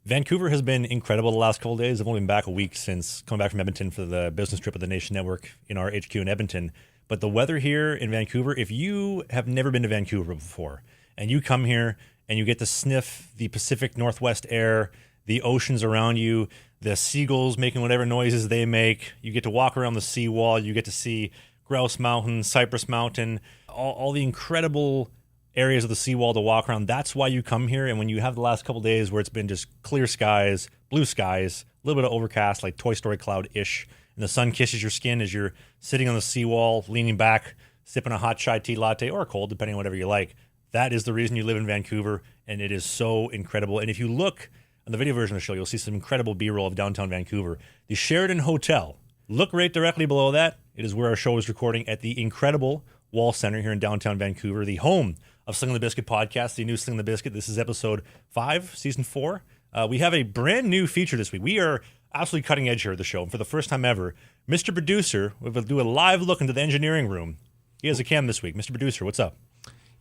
Vancouver has been incredible the last couple of days. I've only been back a week since coming back from Edmonton for the business trip of the Nation Network in our HQ in Edmonton. But the weather here in Vancouver, if you have never been to Vancouver before and you come here and you get to sniff the Pacific Northwest air, the oceans around you, the seagulls making whatever noises they make, you get to walk around the seawall, you get to see Grouse Mountain, Cypress Mountain, all the incredible areas of the seawall to walk around. That's why you come here. And when you have the last couple of days where it's been just clear skies, blue skies, a little bit of overcast, like Toy Story cloud-ish, and the sun kisses your skin as you're sitting on the seawall, leaning back, sipping a hot chai tea latte or a cold, depending on whatever you like. That is the reason you live in Vancouver, and it is so incredible. And if you look on the video version of the show, you'll see some incredible B-roll of downtown Vancouver. The Sheraton Hotel, look right directly below that. It is where our show is recording at the incredible Wall Center here in downtown Vancouver, the home of Slangin The Bizkit podcast, the new Slangin The Bizkit. This is episode 5, season 4. We have a brand new feature this week. We are absolutely cutting edge here at the show. And for the first time ever, Mr. Producer will do a live look into the engineering room. He has a cam this week. Mr. Producer, what's up?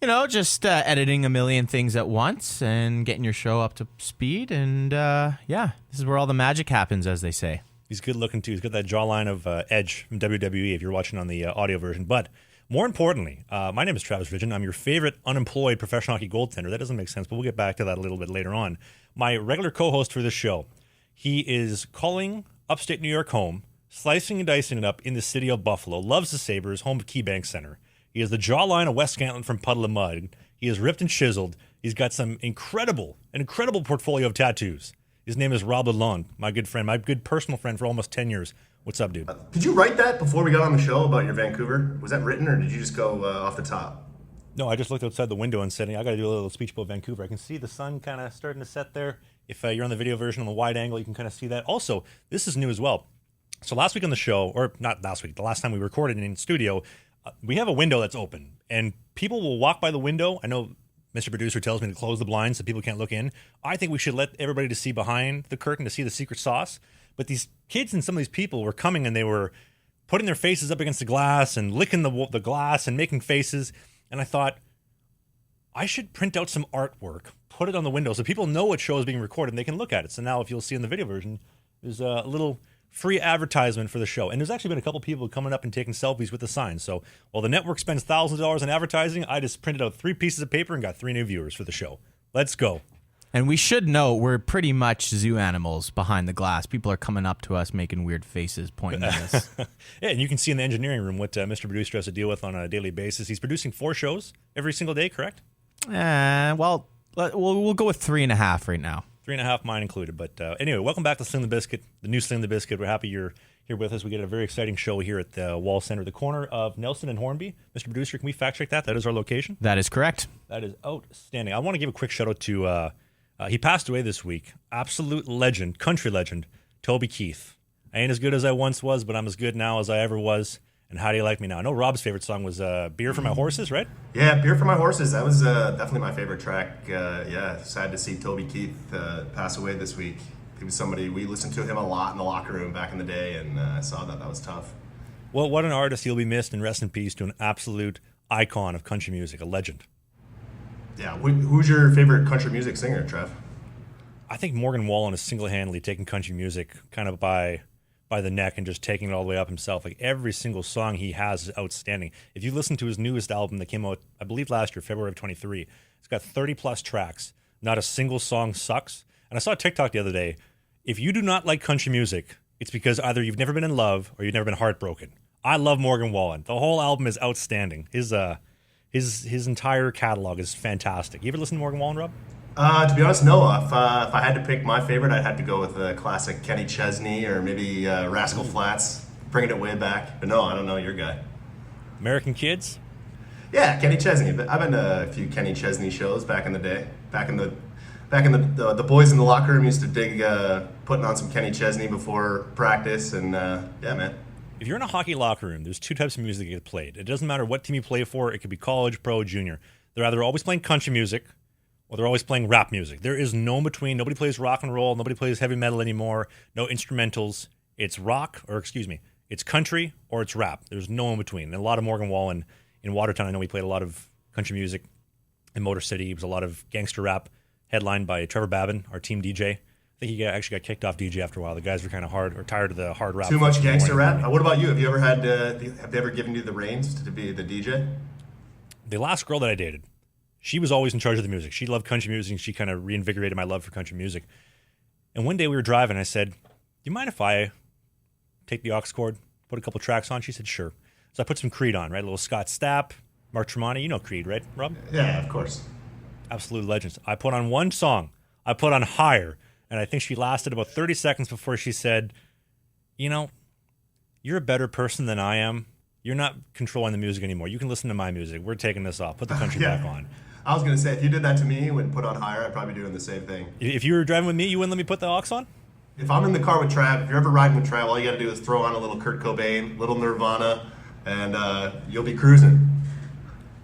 You know, just editing a million things at once and getting your show up to speed. And yeah, this is where all the magic happens, as they say. He's good looking too. He's got that jawline of Edge from WWE if you're watching on the audio version. But more importantly, my name is Travis Vigin. I'm your favorite unemployed professional hockey goaltender. That doesn't make sense, but we'll get back to that a little bit later on. My regular co-host for this show, he is calling upstate New York home, slicing and dicing it up in the city of Buffalo, loves the Sabres, home of KeyBank Center. He has the jawline of Wes Scantlin from Puddle of Mud. He is ripped and chiseled. He's got an incredible portfolio of tattoos. His name is Rob Lalonde, my good friend, my good personal friend for almost 10 years. What's up, dude? Did you write that before we got on the show about your Vancouver? Was that written, or did you just go off the top? No, I just looked outside the window and said, I got to do a little speech about Vancouver. I can see the sun kind of starting to set there. If you're on the video version on the wide angle, you can kind of see that. Also, this is new as well. So last week on the show, or not last week, the last time we recorded in studio, we have a window that's open, and people will walk by the window. I know Mr. Producer tells me to close the blinds so people can't look in. I think we should let everybody to see behind the curtain to see the secret sauce. But these kids and some of these people were coming and they were putting their faces up against the glass and licking the glass and making faces. And I thought, I should print out some artwork, put it on the window so people know what show is being recorded and they can look at it. So now if you'll see in the video version, there's a little free advertisement for the show. And there's actually been a couple people coming up and taking selfies with the sign. So while the network spends thousands of dollars on advertising, I just printed out 3 pieces of paper and got 3 new viewers for the show. Let's go. And we should note we're pretty much zoo animals behind the glass. People are coming up to us making weird faces pointing at us. Yeah, and you can see in the engineering room what Mr. Producer has to deal with on a daily basis. He's producing 4 shows every single day, correct? Well, we'll go with 3.5 right now. 3.5, mine included. But anyway, welcome back to Slangin The Bizkit, the new Slangin The Bizkit. We're happy you're here with us. We get a very exciting show here at the Wall Center, the corner of Nelson and Hornby. Mr. Producer, can we fact check that? That is our location? That is correct. That is outstanding. I want to give a quick shout out to, he passed away this week, absolute legend, country legend, Toby Keith. I ain't as good as I once was, but I'm as good now as I ever was. And how do you like me now? I know Rob's favorite song was Beer for My Horses, right? Yeah, Beer for My Horses. That was definitely my favorite track. Yeah, sad to see Toby Keith pass away this week. He was somebody, we listened to him a lot in the locker room back in the day, and I saw that was tough. Well, what an artist. He'll be missed, and rest in peace to an absolute icon of country music, a legend. Yeah, who's your favorite country music singer, Trev? I think Morgan Wallen is single-handedly taking country music kind of by the neck and just taking it all the way up himself. Like every single song he has is outstanding. If you listen to his newest album that came out, I believe last year, February of 23, it's got 30-plus tracks. Not a single song sucks. And I saw a TikTok the other day. If you do not like country music, it's because either you've never been in love or you've never been heartbroken. I love Morgan Wallen. The whole album is outstanding. His entire catalog is fantastic. You ever listen to Morgan Wallen, Rob? To be honest, no. If I had to pick my favorite, I'd have to go with the classic Kenny Chesney or maybe Rascal Flatts, bringing it way back. But no, I don't know your guy. American Kids? Yeah, Kenny Chesney. I've been to a few Kenny Chesney shows back in the day. Back in the boys in the locker room used to dig putting on some Kenny Chesney before practice, and yeah, man. If you're in a hockey locker room, there's 2 types of music that get played. It doesn't matter what team you play for. It could be college, pro, junior. They're either always playing country music or they're always playing rap music. There is no in between. Nobody plays rock and roll. Nobody plays heavy metal anymore. No instrumentals. It's it's country or it's rap. There's no in between. And a lot of Morgan Wallen in Watertown, I know he played a lot of country music in Motor City. It was a lot of gangster rap headlined by Trevor Babin, our team DJ. I think he actually got kicked off DJ after a while. The guys were kind of tired of the hard rap. Too much gangster rap. What about you? Have you ever have they ever given you the reins to be the DJ? The last girl that I dated, she was always in charge of the music. She loved country music, and she kind of reinvigorated my love for country music. And one day we were driving, I said, "Do you mind if I take the aux cord, put a couple tracks on?" She said, "Sure." So I put some Creed on, right? A little Scott Stapp, Mark Tremonti. You know Creed, right, Rob? Yeah, of course. Absolute legends. I put on one song. I put on Higher. And I think she lasted about 30 seconds before she said, "You know, you're a better person than I am. You're not controlling the music anymore. You can listen to my music. We're taking this off. Put the country back on." I was going to say, if you did that to me when put on Higher, I'd probably be doing the same thing. If you were driving with me, you wouldn't let me put the aux on? If I'm in the car with Trav, if you're ever riding with Trav, all you got to do is throw on a little Kurt Cobain, little Nirvana, and you'll be cruising.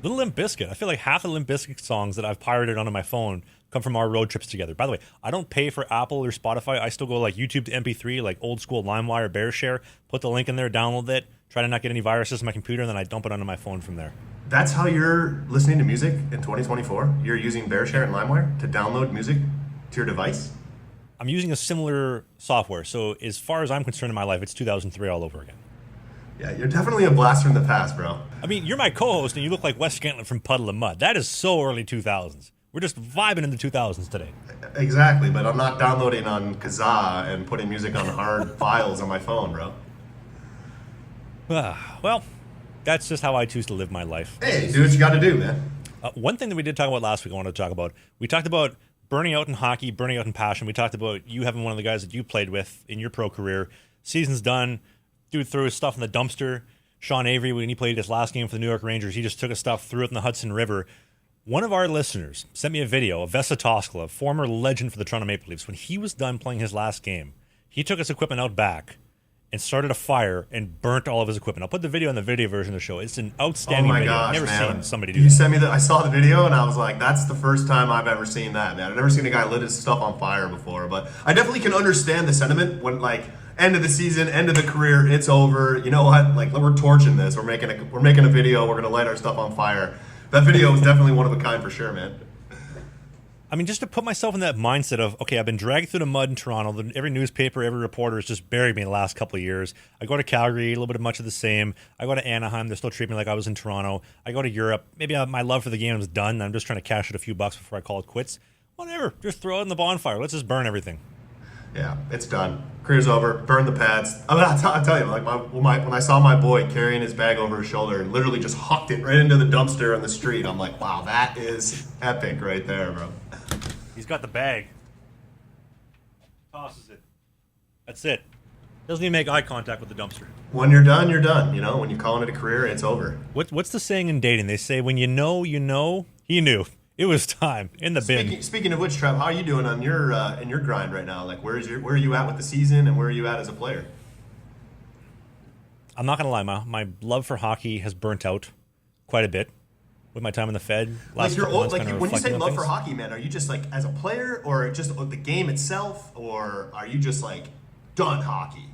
Little Limp Bizkit. I feel like half the Limp Bizkit songs that I've pirated onto my phone come from our road trips together. By the way, I don't pay for Apple or Spotify. I still go like YouTube to MP3, like old school LimeWire, BearShare. Put the link in there, download it, try to not get any viruses on my computer, and then I dump it onto my phone from there. That's how you're listening to music in 2024? You're using BearShare and LimeWire to download music to your device? I'm using a similar software. So as far as I'm concerned in my life, it's 2003 all over again. Yeah, you're definitely a blast from the past, bro. I mean, you're my co-host, and you look like Wes Scantlin from Puddle of Mud. That is so early 2000s. We're just vibing in the 2000s today. Exactly, but I'm not downloading on Kazaa and putting music on hard files on my phone, bro. Well, that's just how I choose to live my life. Hey, do what you got to do, man. One thing that we did talk about last week I wanted to talk about, we talked about burning out in hockey, burning out in passion. We talked about you having one of the guys that you played with in your pro career. Season's done. Dude threw his stuff in the dumpster. Sean Avery, when he played his last game for the New York Rangers, he just took his stuff, threw it in the Hudson River. One of our listeners sent me a video of Vesa Toskala, former legend for the Toronto Maple Leafs. When he was done playing his last game, he took his equipment out back and started a fire and burnt all of his equipment. I'll put the video in the video version of the show. It's an outstanding video. Gosh, I've never man. seen somebody do You that. sent me I saw the video and I was like, that's the first time I've ever seen that, man. I've never seen a guy lit his stuff on fire before, but I definitely can understand the sentiment when, like, end of the season, end of the career, it's over. You know what? Like, we're torching this. We're making a video. We're gonna light our stuff on fire. That video was definitely one of a kind for sure, man. I mean, just to put myself in that mindset of, okay, I've been dragged through the mud in Toronto. Every newspaper, every reporter has just buried me in the last couple of years. I go to Calgary, a little bit of much of the same. I go to Anaheim. They still treat me like I was in Toronto. I go to Europe. Maybe my love for the game is done. I'm just trying to cash it a few bucks before I call it quits. Whatever. Just throw it in the bonfire. Let's just burn everything. Yeah, it's done. Career's over. Burn the pads. I mean, I'll tell you, like when I saw my boy carrying his bag over his shoulder and literally just hucked it right into the dumpster on the street, I'm like, wow, that is epic right there, bro. He's got the bag. Tosses it. That's it. Doesn't even make eye contact with the dumpster. When you're done, you're done. You know, when you're calling it a career, it's over. What's the saying in dating? They say, when you know, he knew. It was time in the bin. Speaking of which, Trav, how are you doing on your in your grind right now? Like, where are you at with the season, and where are you at as a player? I'm not gonna lie, my love for hockey has burnt out quite a bit with my time in the Fed. Like you're old. Like when you say love for hockey, man, are you just like as a player, or just the game itself, or are you just like done hockey?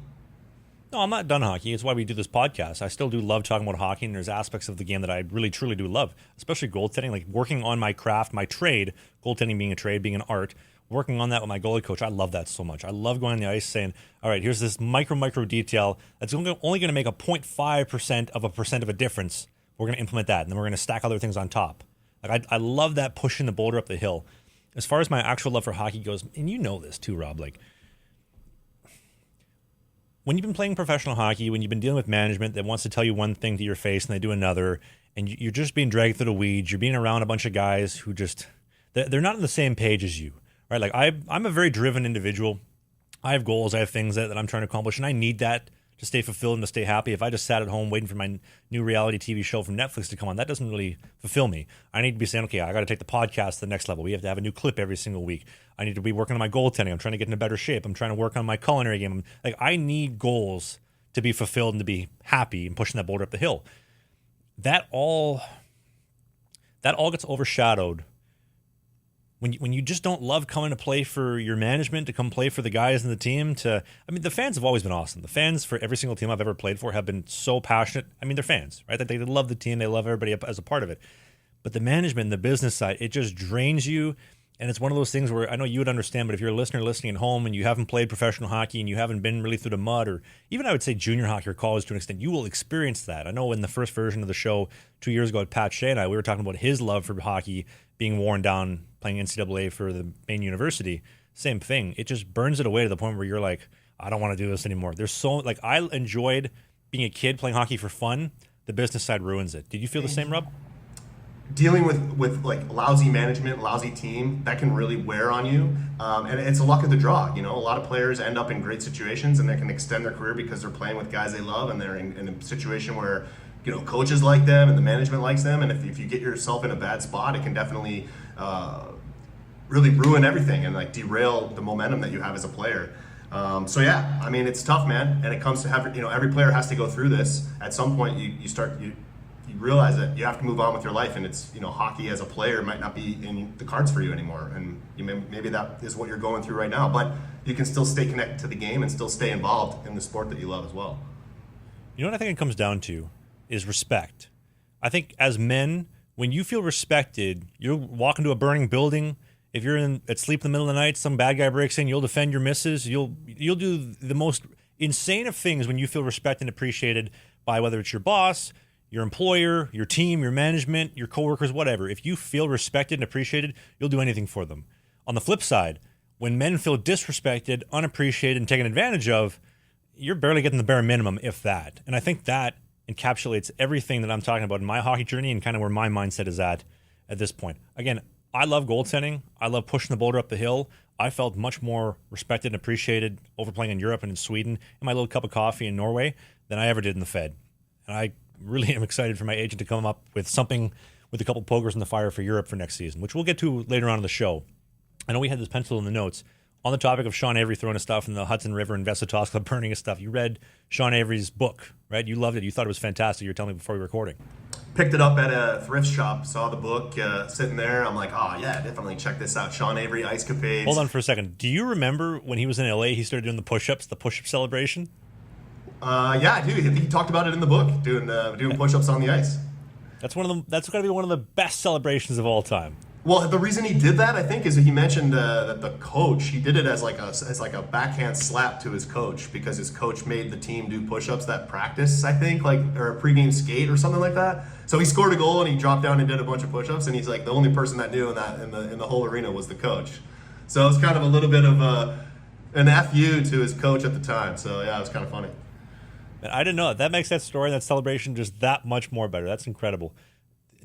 No, I'm not done hockey. It's why we do this podcast. I still do love talking about hockey, and there's aspects of the game that I really, truly do love, especially goaltending, like working on my craft, my trade, goaltending being a trade, being an art, working on that with my goalie coach. I love that so much. I love going on the ice saying, all right, here's this micro detail that's only going to make a 0.5% of a difference. We're going to implement that, and then we're going to stack other things on top. Like I love that pushing the boulder up the hill. As far as my actual love for hockey goes, and you know this too, Rob, like, when you've been playing professional hockey, when you've been dealing with management that wants to tell you one thing to your face and they do another, and you're just being dragged through the weeds, you're being around a bunch of guys who just, they're not on the same page as you, right? Like, I'm a very driven individual. I have goals. I have things that I'm trying to accomplish, and I need that to stay fulfilled and to stay happy. If I just sat at home waiting for my new reality TV show from Netflix to come on, that doesn't really fulfill me. I need to be saying, okay, I got to take the podcast to the next level. We have to have a new clip every single week. I need to be working on my goaltending. I'm trying to get into better shape. I'm trying to work on my culinary game. Like, I need goals to be fulfilled and to be happy and pushing that boulder up the hill. That all gets overshadowed when you just don't love coming to play for your management, to come play for the guys in the team. The fans have always been awesome. The fans for every single team I've ever played for have been so passionate. I mean, they're fans, right? They love the team. They love everybody as a part of it. But the management and the business side, it just drains you. And it's one of those things where I know you would understand, but if you're a listener listening at home and you haven't played professional hockey and you haven't been really through the mud, or even I would say junior hockey or college to an extent, you will experience that. I know in the first version of the show 2 years ago at Pat Shea and I, we were talking about his love for hockey being worn down playing NCAA for the main university. Same thing. It just burns it away to the point where you're like, I don't want to do this anymore. There's so, like, I enjoyed being a kid playing hockey for fun. The business side ruins it. Did you feel the same, Rob? Dealing with like lousy management, lousy team, that can really wear on you. And it's a luck of the draw. You know, a lot of players end up in great situations and they can extend their career because they're playing with guys they love and they're in a situation where, you know, coaches like them and the management likes them. And if you get yourself in a bad spot, it can definitely really ruin everything and like derail the momentum that you have as a player. So yeah, I mean, it's tough, man. And it comes to have, you know, every player has to go through this. At some point you realize that you have to move on with your life, and it's, you know, hockey as a player might not be in the cards for you anymore, and maybe that is what you're going through right now, but you can still stay connected to the game and still stay involved in the sport that you love as well. You know what I think it comes down to is respect. I think as men, when you feel respected, you'll walk into a burning building. If you're at sleep in the middle of the night, some bad guy breaks in, you'll defend your missus. You'll do the most insane of things when you feel respected and appreciated by whether it's your boss, your employer, your team, your management, your coworkers, whatever. If you feel respected and appreciated, you'll do anything for them. On the flip side, when men feel disrespected, unappreciated, and taken advantage of, you're barely getting the bare minimum, if that. And I think that encapsulates everything that I'm talking about in my hockey journey and kind of where my mindset is at this point. Again, I love goaltending. I love pushing the boulder up the hill. I felt much more respected and appreciated over playing in Europe and in Sweden in my little cup of coffee in Norway than I ever did in the Fed. And I really am excited for my agent to come up with something with a couple pokers in the fire for Europe for next season, which we'll get to later on in the show. I know we had this pencil in the notes. On the topic of Sean Avery throwing his stuff in the Hudson River and Vesa Toskala burning his stuff, you read Sean Avery's book, right? You loved it. You thought it was fantastic. You were telling me before we were recording. Picked it up at a thrift shop, saw the book sitting there. I'm like, oh yeah, definitely check this out. Sean Avery, Ice Capades. Hold on for a second. Do you remember when he was in LA, he started doing the push-up celebration? Yeah, I do. He talked about it in the book, doing push-ups on the ice. That's got to be one of the best celebrations of all time. Well, the reason he did that, I think, is that he mentioned that the coach, he did it as like a backhand slap to his coach because his coach made the team do push-ups that practice, I think, or a pregame skate or something like that. So he scored a goal and he dropped down and did a bunch of push-ups, and he's like, the only person that knew in the whole arena was the coach. So it was kind of a little bit of an FU to his coach at the time. So yeah, it was kind of funny. And I didn't know that makes that story, that celebration, just that much more better. That's incredible.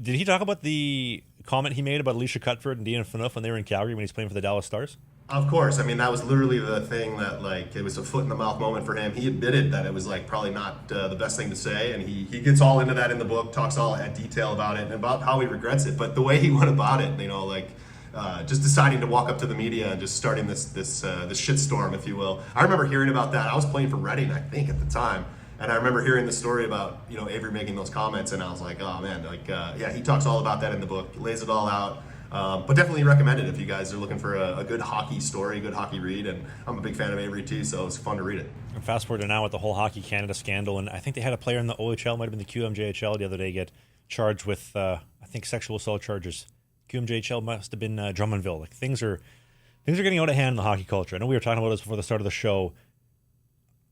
Did he talk about the comment he made about Alicia Cuthbert and Deanna Phaneuf when they were in Calgary when he's playing for the Dallas Stars? Of course. I mean, that was literally the thing that, like, it was a foot in the mouth moment for him. He admitted that it was, like, probably not the best thing to say, and he gets all into that in the book, talks all at detail about it and about how he regrets it. But the way he went about it, you know, like, just deciding to walk up to the media and just starting this shitstorm, if you will. I remember hearing about that. I was playing for Reading, I think, at the time. And I remember hearing the story about, you know, Avery making those comments, and I was like, oh man, like, yeah, he talks all about that in the book, lays it all out. But definitely recommend it if you guys are looking for a good hockey story, good hockey read. And I'm a big fan of Avery too, so it's fun to read it. And fast forward to now with the whole Hockey Canada scandal, and I think they had a player in the OHL, might have been the QMJHL the other day, get charged with, I think, sexual assault charges. QMJHL must have been Drummondville. Like things are getting out of hand in the hockey culture. I know we were talking about this before the start of the show.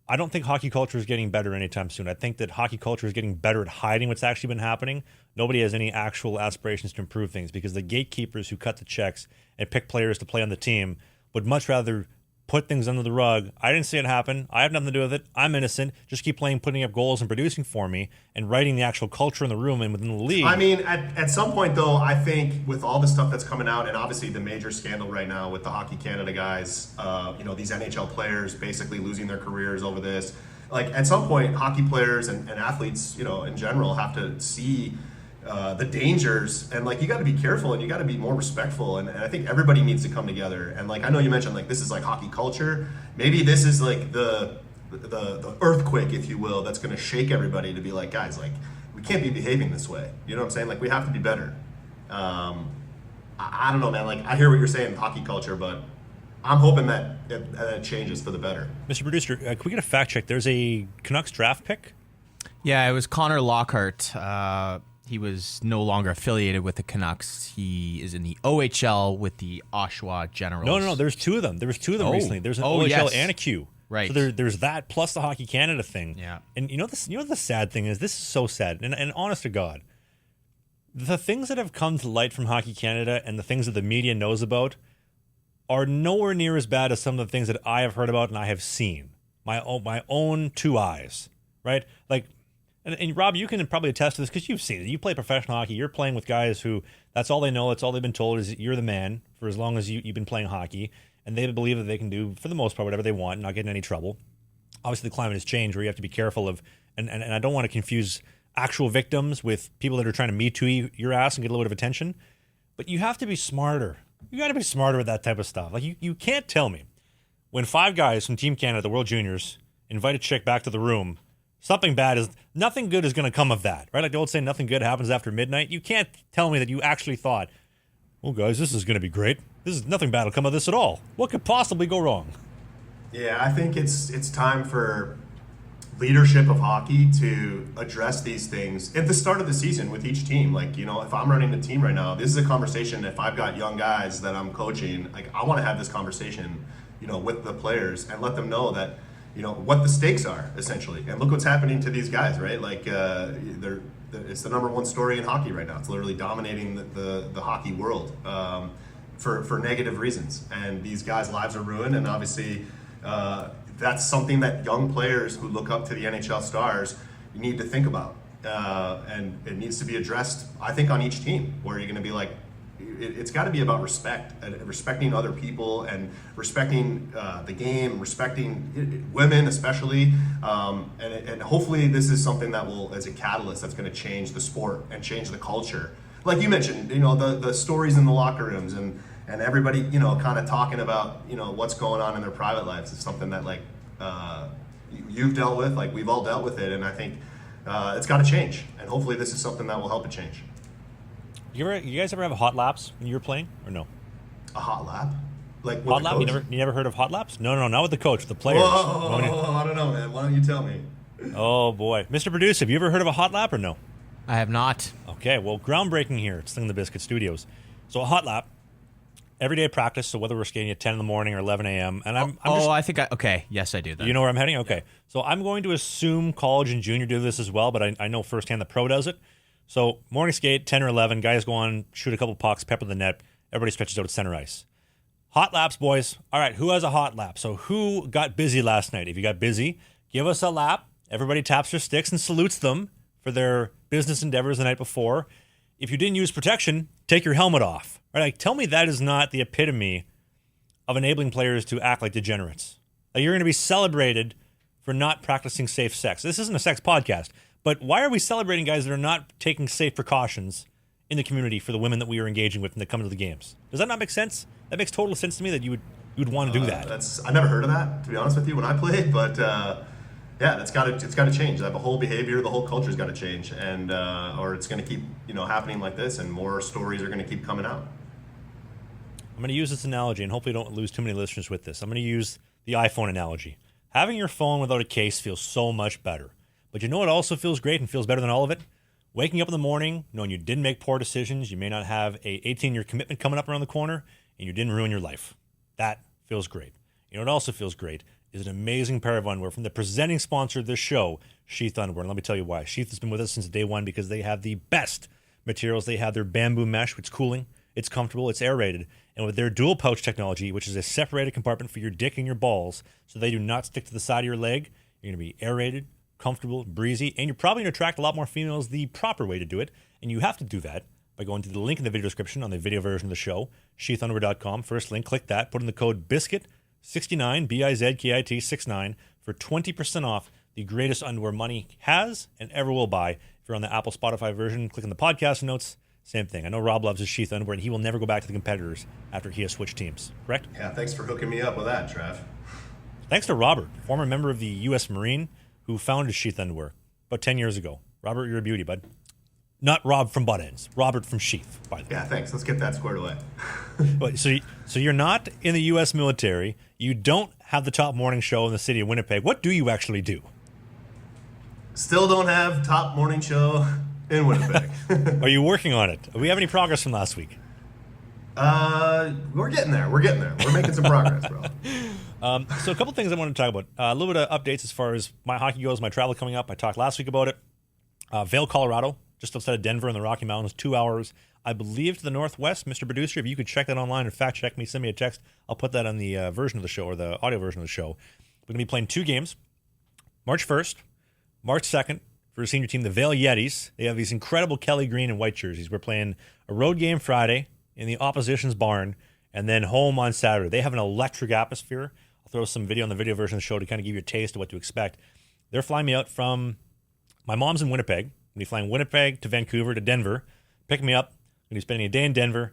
I don't think hockey culture is getting better anytime soon. I think that hockey culture is getting better at hiding what's actually been happening. Nobody has any actual aspirations to improve things because the gatekeepers who cut the checks and pick players to play on the team would much rather put things under the rug. I didn't see it happen. I have nothing to do with it. I'm innocent. Just keep playing, putting up goals and producing for me and writing the actual culture in the room and within the league. I mean, at some point, though, I think with all the stuff that's coming out, and obviously the major scandal right now with the Hockey Canada guys, you know, these NHL players basically losing their careers over this. Like, at some point, hockey players and athletes, you know, in general, have to see the dangers, and like you got to be careful and you got to be more respectful, and I think everybody needs to come together. And like I know you mentioned like this is like hockey culture, maybe this is like the earthquake, if you will, that's going to shake everybody to be like, guys, like we can't be behaving this way, you know what I'm saying? Like we have to be better. I don't know, man, like I hear what you're saying, hockey culture, but I'm hoping that it changes for the better. Mr. Producer, can we get a fact check? There's a Canucks draft pick? Yeah, it was Connor Lockhart. he was no longer affiliated with the Canucks. He is in the OHL with the Oshawa Generals. No. There's two of them. There was two of them recently. There's an OHL yes. and a Q. Right. So there's that plus the Hockey Canada thing. Yeah. And you know the sad thing is, this is so sad. And honest to God, the things that have come to light from Hockey Canada and the things that the media knows about are nowhere near as bad as some of the things that I have heard about and I have seen. My own two eyes. Right? Like, and Rob, you can probably attest to this because you've seen it. You play professional hockey. You're playing with guys who, that's all they know. That's all they've been told is you're the man for as long as you've been playing hockey. And they believe that they can do, for the most part, whatever they want, not get in any trouble. Obviously, the climate has changed where you have to be careful of, and I don't want to confuse actual victims with people that are trying to Me Too your ass and get a little bit of attention. But you have to be smarter. You got to be smarter with that type of stuff. Like, you can't tell me when 5 guys from Team Canada, the World Juniors, invite a chick back to the room, nothing good is going to come of that, right? Like the old saying, nothing good happens after midnight. You can't tell me that you actually thought, well, guys, this is going to be great. Nothing bad will come of this at all. What could possibly go wrong? Yeah, I think it's time for leadership of hockey to address these things at the start of the season with each team. Like, if I'm running the team right now, this is a conversation. If I've got young guys that I'm coaching, like, I want to have this conversation, with the players and let them know that, what the stakes are, essentially. And look what's happening to these guys, right? Like, it's the number one story in hockey right now. It's literally dominating the hockey world for negative reasons. And these guys' lives are ruined. And obviously, that's something that young players who look up to the NHL stars need to think about. And it needs to be addressed, I think, on each team, where you're going to be like, it's got to be about respect, respecting other people and respecting the game, respecting women especially, and hopefully this is something that will, as a catalyst, that's going to change the sport and change the culture. Like you mentioned, the stories in the locker rooms and everybody, kind of talking about, what's going on in their private lives is something that, like, you've dealt with, like we've all dealt with it, and I think it's got to change, and hopefully this is something that will help it change. You guys ever have a hot laps when you were playing, or no? A hot lap? Like with hot the lap? coach? You never heard of hot laps? No, not with the coach, the players. Whoa, I don't know, man. Why don't you tell me? Oh, boy. Mr. Producer, have you ever heard of a hot lap or no? I have not. Okay, well, groundbreaking here at Slangin The Bizkit Studios. So a hot lap, everyday practice, so whether we're skating at 10 in the morning or 11 a.m. And okay, yes, I do that. You know where I'm heading? Okay. So I'm going to assume college and junior do this as well, but I know firsthand the pro does it. So morning skate, 10 or 11, guys go on, shoot a couple pucks, pepper the net, everybody stretches out at center ice. Hot laps, boys. All right, who has a hot lap? So who got busy last night? If you got busy, give us a lap. Everybody taps their sticks and salutes them for their business endeavors the night before. If you didn't use protection, take your helmet off. All right, like, tell me that is not the epitome of enabling players to act like degenerates. Like, you're going to be celebrated for not practicing safe sex. This isn't a sex podcast. But why are we celebrating guys that are not taking safe precautions in the community for the women that we are engaging with and that come to the games? Does that not make sense? That makes total sense to me that you would want to do that. I never heard of that, to be honest with you, when I played. But it's got to change. The whole behavior, the whole culture's got to change, and or it's going to keep happening like this, and more stories are going to keep coming out. I'm going to use this analogy, and hopefully don't lose too many listeners with this. I'm going to use the iPhone analogy. Having your phone without a case feels so much better. But you know what also feels great and feels better than all of it? Waking up in the morning, knowing you didn't make poor decisions, you may not have a 18-year commitment coming up around the corner, and you didn't ruin your life. That feels great. You know what also feels great is an amazing pair of underwear from the presenting sponsor of this show, Sheath Underwear. And let me tell you why. Sheath has been with us since day one because they have the best materials. They have their bamboo mesh, which is cooling, it's comfortable, it's aerated. And with their dual pouch technology, which is a separated compartment for your dick and your balls, so they do not stick to the side of your leg, you're going to be aerated, comfortable, breezy, and you're probably going to attract a lot more females the proper way to do it. And you have to do that by going to the link in the video description on the video version of the show, sheathunderwear.com. First link, click that, put in the code BIZKIT69, BIZKIT 69, for 20% off the greatest underwear money has and ever will buy. If you're on the Apple Spotify version, click on the podcast notes, same thing. I know Rob loves his Sheath Underwear, and he will never go back to the competitors after he has switched teams, correct? Yeah, thanks for hooking me up with that, Trav. Thanks to Robert, former member of the U.S. Marine, who founded Sheath Underwear about 10 years ago. Robert, you're a beauty, bud. Not Rob from Butt Ends. Robert from Sheath, by the way. Yeah, thanks. Let's get that squared away. So you're not in the U.S. military. You don't have the top morning show in the city of Winnipeg. What do you actually do? Still don't have top morning show In Winnipeg. Are you working on it? Do we have any progress from last week? We're getting there. We're making some progress, bro. So a couple things I want to talk about. A little bit of updates as far as my hockey goes, my travel coming up. I talked last week about it. Vail, Colorado, just outside of Denver in the Rocky Mountains, 2 hours, I believe, to the northwest. Mr. Producer, if you could check that online and fact check me, send me a text. I'll put that on the version of the show, or the audio version of the show. We're going to be playing 2 games. March 1st, March 2nd, for a senior team, the Vail Yetis. They have these incredible Kelly green and white jerseys. We're playing a road game Friday in the opposition's barn, and then home on Saturday. They have an electric atmosphere. I'll throw some video on the video version of the show to kind of give you a taste of what to expect. They're flying me out from my mom's in Winnipeg. I'm going to be flying Winnipeg to Vancouver to Denver, picking me up. I'm going to be spending a day in Denver,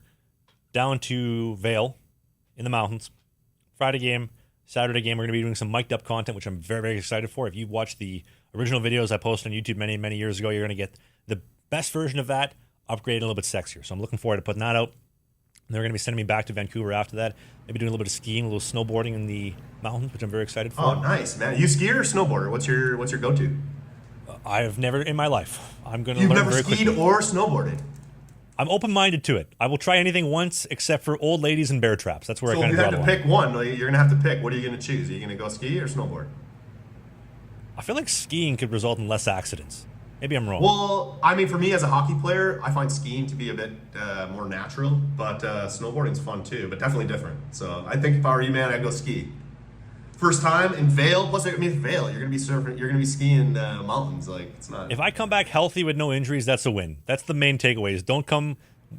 down to Vail in the mountains. Friday game, Saturday game, we're going to be doing some mic'd up content, which I'm very, very excited for. If you've watched the original videos I posted on YouTube many, many years ago, you're going to get the best version of that, upgraded a little bit sexier. So I'm looking forward to putting that out. And they're going to be sending me back to Vancouver after that. Maybe doing a little bit of skiing, a little snowboarding in the mountains, which I'm very excited for. Oh, nice, man. You skier or snowboarder? What's your go-to? I have never in my life. I'm going to You've learn never very skied quickly. or snowboarded? I'm open-minded to it. I will try anything once except for old ladies and bear traps. That's where So I kind if of you draw had the to line. pick one, you're going to have to pick. What are you going to choose? Are you going to go ski or snowboard? I feel like skiing could result in less accidents. Maybe I'm wrong. Well, I mean, for me as a hockey player, I find skiing to be a bit more natural, but snowboarding's fun too, but definitely different. So I think if I were you, man, I'd go ski. First time in Vail, plus I mean Vail, you're gonna be surfing, you're gonna be skiing mountains. Like it's not. If I come back healthy with no injuries, that's a win. That's the main takeaway: is don't come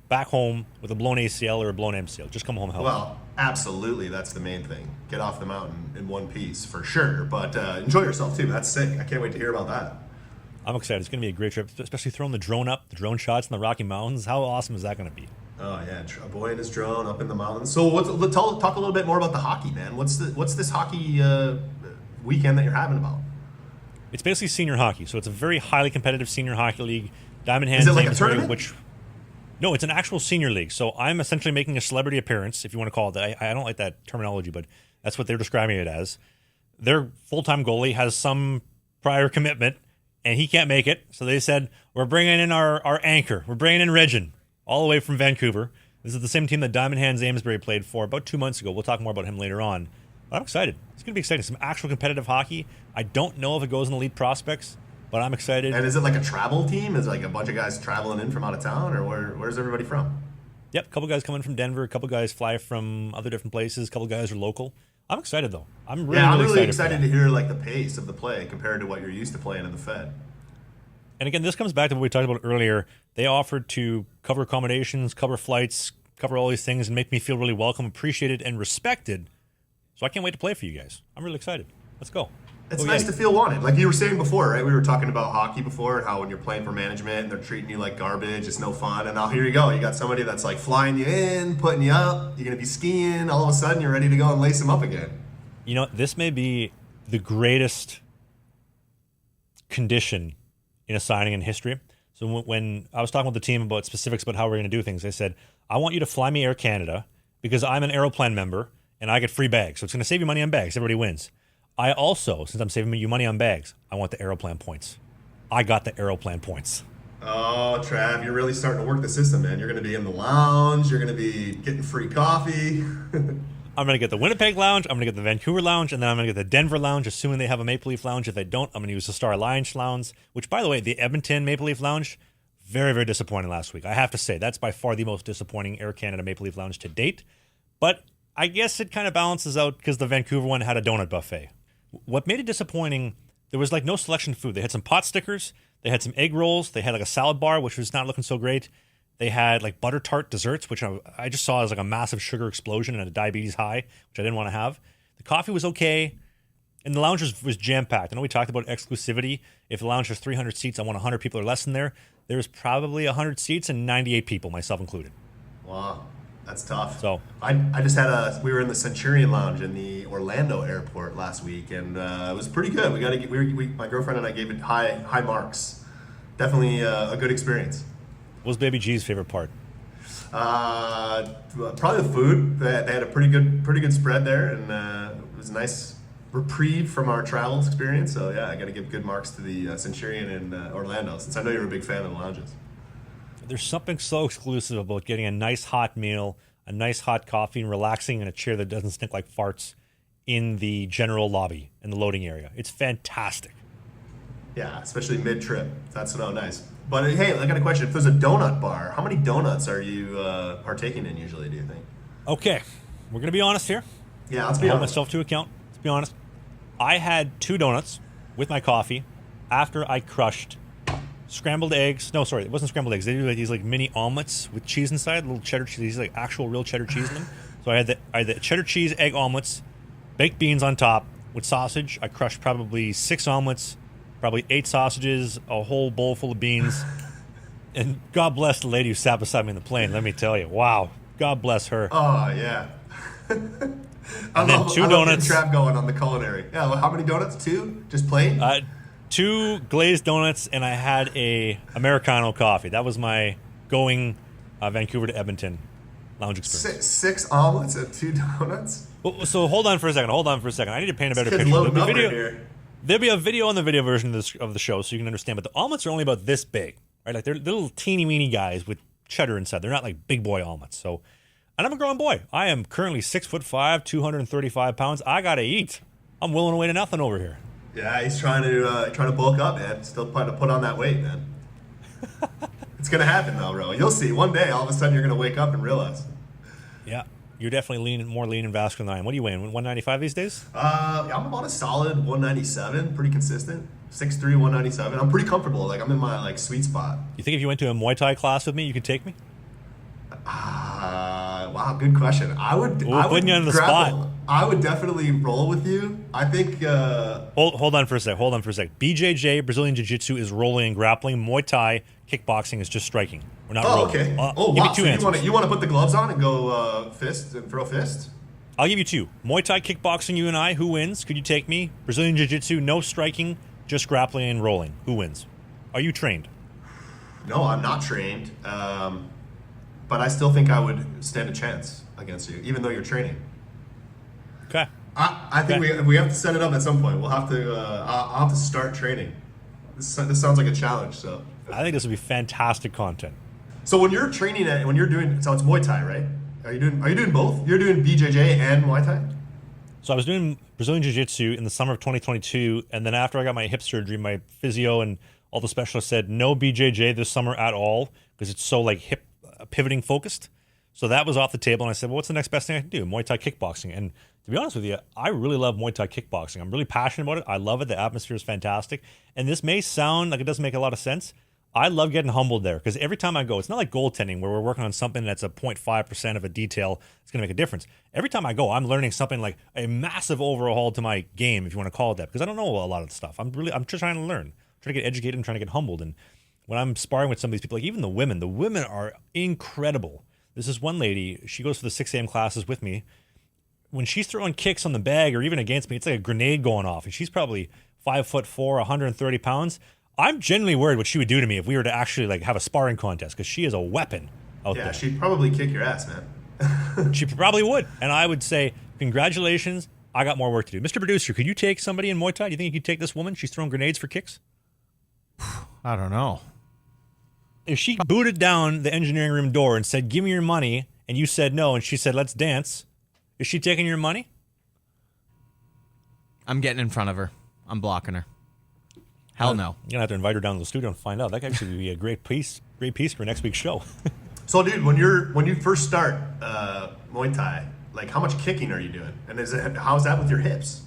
back home with a blown ACL or a blown MCL. Just come home healthy. Well, absolutely, that's the main thing. Get off the mountain in one piece for sure, but enjoy yourself too. That's sick. I can't wait to hear about that. I'm excited. It's going to be a great trip, especially throwing the drone up, the drone shots in the Rocky Mountains. How awesome is that going to be? Oh yeah, a boy and his drone up in the mountains. So talk a little bit more about the hockey, man. What's this hockey weekend that you're having about? It's basically senior hockey, so it's a very highly competitive senior hockey league. Diamond Hands Is it like a Amesbury, tournament? No, it's an actual senior league. So I'm essentially making a celebrity appearance, if you want to call it that. I don't like that terminology, but that's what they're describing it as. Their full-time goalie has some prior commitment, and he can't make it. So they said, we're bringing in our anchor. We're bringing in Regin, all the way from Vancouver. This is the same team that Diamond Hands Amesbury played for about 2 months ago. We'll talk more about him later on. But I'm excited. It's going to be exciting. Some actual competitive hockey. I don't know if it goes in elite prospects, but I'm excited. And is it like a travel team? Is it like a bunch of guys traveling in from out of town, or where's everybody from? Yep, a couple guys coming from Denver. A couple guys fly from other different places. A couple guys are local. I'm excited, though. I'm really excited to hear like the pace of the play compared to what you're used to playing in the Fed. And again, this comes back to what we talked about earlier. They offered to cover accommodations, cover flights, cover all these things, and make me feel really welcome, appreciated, and respected. So I can't wait to play for you guys. I'm really excited. Let's go. It's nice to feel wanted. Like you were saying before, right? We were talking about hockey before, how when you're playing for management and they're treating you like garbage, it's no fun. And now here you go. You got somebody that's like flying you in, putting you up. You're going to be skiing. All of a sudden, you're ready to go and lace them up again. You know, this may be the greatest condition in a signing in history. So when I was talking with the team about specifics about how we're going to do things, they said, I want you to fly me Air Canada because I'm an Aeroplan member and I get free bags. So it's going to save you money on bags. Everybody wins. I also, since I'm saving you money on bags, I want the Aeroplan points. I got the Aeroplan points. Oh, Trav, you're really starting to work the system, man. You're going to be in the lounge. You're going to be getting free coffee. I'm going to get the Winnipeg lounge. I'm going to get the Vancouver lounge. And then I'm going to get the Denver lounge, assuming they have a Maple Leaf lounge. If they don't, I'm going to use the Star Alliance lounge, which, by the way, the Edmonton Maple Leaf lounge, very, very disappointing last week. I have to say, that's by far the most disappointing Air Canada Maple Leaf lounge to date. But I guess it kind of balances out because the Vancouver one had a donut buffet. What made it disappointing, there was like no selection food. They had some pot stickers, they had some egg rolls, they had like a salad bar, which was not looking so great. They had like butter tart desserts, which I just saw as like a massive sugar explosion and a diabetes high, which I didn't want to have. The coffee was okay, and the lounge was jam-packed. I know we talked about exclusivity. If the lounge has 300 seats, I want 100 people or less in there. There's probably 100 seats and 98 people, myself included. Wow. That's tough. So I just had we were in the Centurion Lounge in the Orlando airport last week, and it was pretty good. My girlfriend and I gave it high marks. Definitely a good experience. What was Baby G's favorite part? Probably the food. They had a pretty good spread there, and it was nice reprieve from our travels experience. So yeah, I got to give good marks to the Centurion in Orlando, since I know you're a big fan of the lounges. There's something so exclusive about getting a nice hot meal, a nice hot coffee, and relaxing in a chair that doesn't stink like farts in the general lobby in the loading area. It's fantastic. Yeah, especially mid-trip. That's so nice. But hey, I got a question. If there's a donut bar, how many donuts are you partaking in usually, do you think? Okay, we're going to be honest here. Yeah, let's be Hold honest. myself to account. Let's be honest. I had 2 donuts with my coffee after I crushed scrambled eggs. No, sorry, it wasn't scrambled eggs. They do like these like mini omelets with cheese inside, little cheddar cheese, these like actual real cheddar cheese in them. So I had the cheddar cheese egg omelets, baked beans on top with sausage. I crushed probably 6 omelets, probably 8 sausages, a whole bowl full of beans. And God bless the lady who sat beside me in the plane. Let me tell you, wow, God bless her. Oh yeah. And then 2 donuts. Trav going on the culinary. Yeah, well, how many donuts? 2? Just plain? 2 glazed donuts, and I had a Americano coffee. That was my going Vancouver to Edmonton lounge experience. 6 omelets and 2 donuts? Well, so hold on for a second. I need to paint a better Kid's picture. loading up right here. There'll be a video on the video version of the show so you can understand. But the omelets are only about this big, right? Like they're little teeny weeny guys with cheddar inside. They're not like big boy omelets. So, and I'm a growing boy. I am currently 6'5", 235 pounds. I gotta eat. I'm willing away to nothing over here. Yeah, he's trying to bulk up, man. Still trying to put on that weight, man. It's gonna happen though, bro. You'll see. One day, all of a sudden, you're gonna wake up and realize. Yeah, you're definitely more lean and vascular than I am. What are you weighing? 195 these days? Yeah, I'm about a solid 197, pretty consistent. 6'3", 197. I'm pretty comfortable. Like I'm in my like sweet spot. You think if you went to a Muay Thai class with me, you could take me? Wow, good question. I would putting you on the spot. I would definitely roll with you. I think. Hold on for a sec. BJJ, Brazilian Jiu-Jitsu, is rolling and grappling. Muay Thai, kickboxing is just striking. We're not rolling. Okay. Give Wow. me 2 So answers. you want to put the gloves on and go fist and throw fist? I'll give you 2. Muay Thai, kickboxing, you and I. Who wins? Could you take me? Brazilian Jiu-Jitsu, no striking, just grappling and rolling. Who wins? Are you trained? No, I'm not trained. But I still think I would stand a chance against you, even though you're training. Okay. I think we have to set it up at some point. We'll have to. I'll have to start training. This sounds like a challenge. So I think this would be fantastic content. So when you're training when you're doing, so it's Muay Thai, right? Are you doing both? You're doing BJJ and Muay Thai? So I was doing Brazilian Jiu-Jitsu in the summer of 2022, and then after I got my hip surgery, my physio and all the specialists said no BJJ this summer at all because it's so like hip pivoting focused. So that was off the table, and I said, well, what's the next best thing I can do? Muay Thai kickboxing. And to be honest with you, I really love Muay Thai kickboxing. I'm really passionate about it. I love it. The atmosphere is fantastic. And this may sound like it doesn't make a lot of sense. I love getting humbled there because every time I go, it's not like goaltending where we're working on something that's a 0.5% of a detail. It's going to make a difference. Every time I go, I'm learning something like a massive overhaul to my game, if you want to call it that, because I don't know a lot of the stuff. I'm just trying to learn, trying to get educated and trying to get humbled. And when I'm sparring with some of these people, like even the women are incredible. There's this one lady, she goes to the 6 a.m. classes with me. When she's throwing kicks on the bag or even against me, it's like a grenade going off. And she's probably 5'4", 130 pounds. I'm genuinely worried what she would do to me if we were to actually like have a sparring contest because she is a weapon out there. Yeah, she'd probably kick your ass, man. She probably would. And I would say, congratulations, I got more work to do. Mr. Producer, could you take somebody in Muay Thai? Do you think you could take this woman? She's throwing grenades for kicks? I don't know. If she booted down the engineering room door and said, give me your money, and you said no, and she said, let's dance, is she taking your money? I'm getting in front of her. I'm blocking her. Hell no. You're going to have to invite her down to the studio and find out. That could actually be a great piece for next week's show. So, dude, when you first start Muay Thai, like how much kicking are you doing? And how's that with your hips?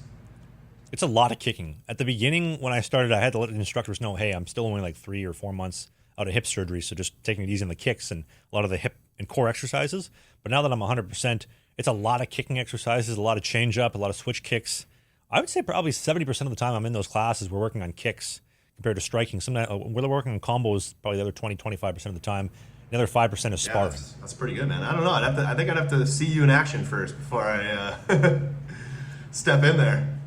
It's a lot of kicking. At the beginning, when I started, I had to let the instructors know, hey, I'm still only like 3 or 4 months out of hip surgery, so just taking it easy on the kicks and a lot of the hip and core exercises. But now that I'm 100%, it's a lot of kicking exercises, a lot of change up, a lot of switch kicks. I would say probably 70% of the time I'm in those classes, we're working on kicks compared to striking. Sometimes we're working on combos probably the other 20-25% of the time. The other 5% is sparring. Yeah, that's pretty good, man. I don't know. I think I'd have to see you in action first before I step in there.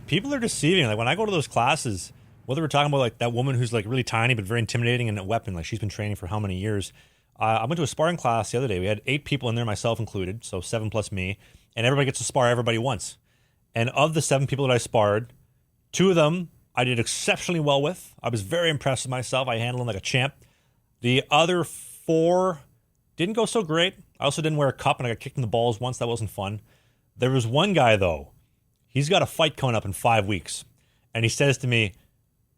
People are deceiving. Like when I go to those classes, whether we're talking about like that woman who's like really tiny but very intimidating and a weapon, like she's been training for how many years. I went to a sparring class the other day. We had 8 people in there, myself included, so 7 plus me, and everybody gets to spar everybody once. And of the 7 people that I sparred, 2 of them I did exceptionally well with. I was very impressed with myself. I handled them like a champ. The other 4 didn't go so great. I also didn't wear a cup, and I got kicked in the balls once. That wasn't fun. There was one guy, though. He's got a fight coming up in 5 weeks. And he says to me,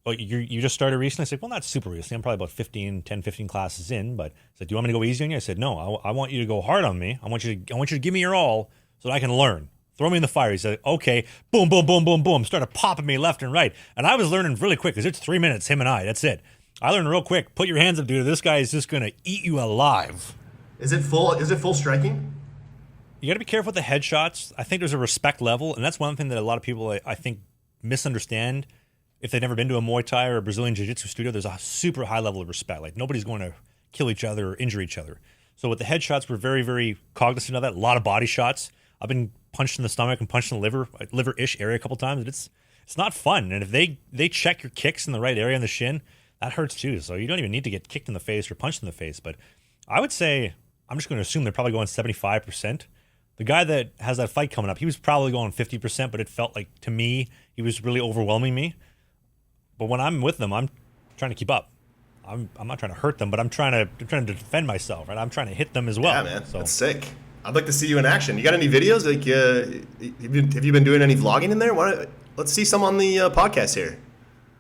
"Oh, you just started recently?" I said, "Well, not super recently. I'm probably about 15 classes in." But I said, "Do you want me to go easy on you?" I said, "No, I want you to go hard on me. I want you to give me your all so that I can learn. Throw me in the fire." He said, "Okay." Boom, boom, boom, boom, boom. Started popping me left and right. And I was learning really quick because it's 3 minutes, him and I. That's it. I learned real quick. Put your hands up, dude. This guy is just going to eat you alive. Is it full striking? You got to be careful with the headshots. I think there's a respect level, and that's one thing that a lot of people, I think, misunderstand. If they've never been to a Muay Thai or a Brazilian Jiu-Jitsu studio, there's a super high level of respect. Like, nobody's going to kill each other or injure each other. So with the headshots, we're very, very cognizant of that. A lot of body shots. I've been punched in the stomach and punched in the liver-ish area a couple times. It's not fun. And if they check your kicks in the right area in the shin, that hurts too. So you don't even need to get kicked in the face or punched in the face. But I would say, I'm just going to assume they're probably going 75%. The guy that has that fight coming up, he was probably going 50%, but it felt like, to me, he was really overwhelming me. But when I'm with them, I'm trying to keep up. I'm not trying to hurt them, but I'm trying to defend myself, right? I'm trying to hit them as well. Yeah, man, that's sick. I'd like to see you in action. You got any videos? Like, have you been doing any vlogging in there? Let's see some on the podcast here.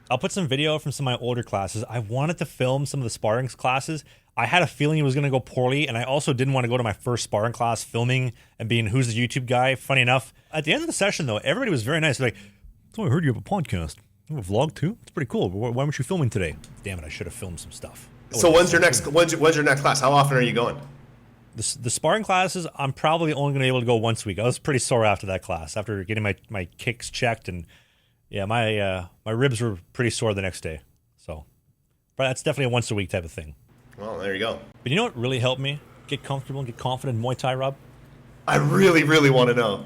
I'll put some video from some of my older classes. I wanted to film some of the sparring classes. I had a feeling it was going to go poorly, and I also didn't want to go to my first sparring class filming and being who's the YouTube guy. Funny enough, at the end of the session, though, everybody was very nice. They're like, "So I heard you have a podcast. You have a vlog too? It's pretty cool. Why weren't you filming today?" Damn it, I should have filmed some stuff. So when's your next class? How often are you going? The sparring classes, I'm probably only going to be able to go once a week. I was pretty sore after that class, after getting my kicks checked, and yeah, my ribs were pretty sore the next day. So, but that's definitely a once a week type of thing. Well, there you go. But you know what really helped me get comfortable and get confident in Muay Thai, Rob? I really, really want to know.